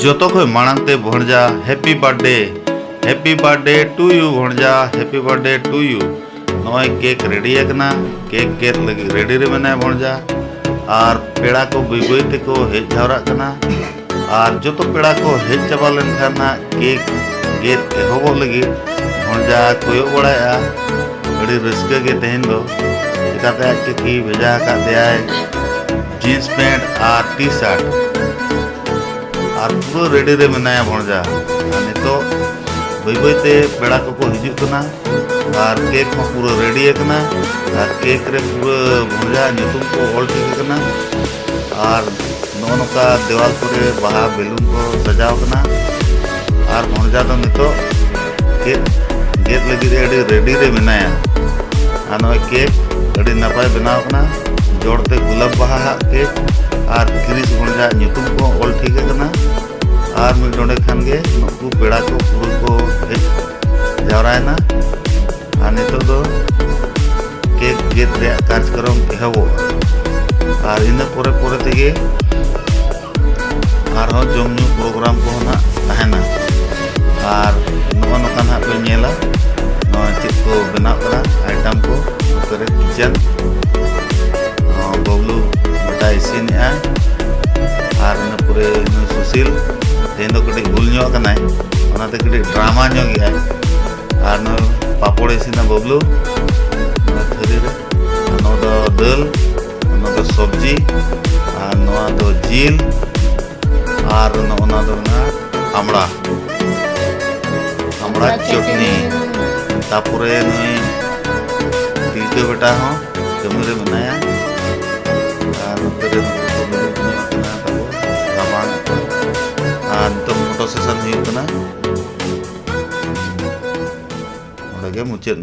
जोतो को मांगते भणजा हैप्पी बर्थडे टू यू भणजा हैप्पी बर्थडे टू यू नॉय केक रेडी एकना केक गेट लगी रेडी रे मना भणजा और पेड़ा को बुई ते को हेज झावरा कना और जोतो पेड़ा को हेज चाबा लेन खाना केक गेट एहोबो लगी भणजा कोयो बड़ाया बड़ी रस्के के तेहन दो चिकाते आज की भेजा का दिया जीन्स पैंट और टी शर्ट और पूरा रेडी रे मनाया भणजा तो बईते पेड़ा को हिजुना और केक को पूरा रेडी एकना और केक रे पूरा भणजा नुतुम को ऑल ठीक और नौका देवाल पर बाहा बेलून को सजाव कना और भणजा तो नितो केक गेट लगी रेडी रे मनाया और केक अड़ी नपाय बनाव कना जोड़ते गुलाब बाहा केक और गिरीश भणजा नुतुम को ऑल ठीक है और मिड नोडे खान के नुकु पेड़ा को पूरा को जावरायना और नितो दो केक गेट रे कार्यक्रम एहबो और इन पोरे पोरे तेगे और हो जम न्यू प्रोग्राम को ना तहना और नोका ना पे नेला नो चित को बनाव करा आइटम को करे किचन बबलू बटा इसिन आ और न पूरे सुशील तेन तो कटी भूल कटी ड्रामा गया और न पापड़ इसिना बबलू थरी दाल सब्जी और जिल और आमड़ा आमड़ा चटनी तापुरे नई तिलके बेटा हो जमी रे मनाया और फोटो सेशन मुचाद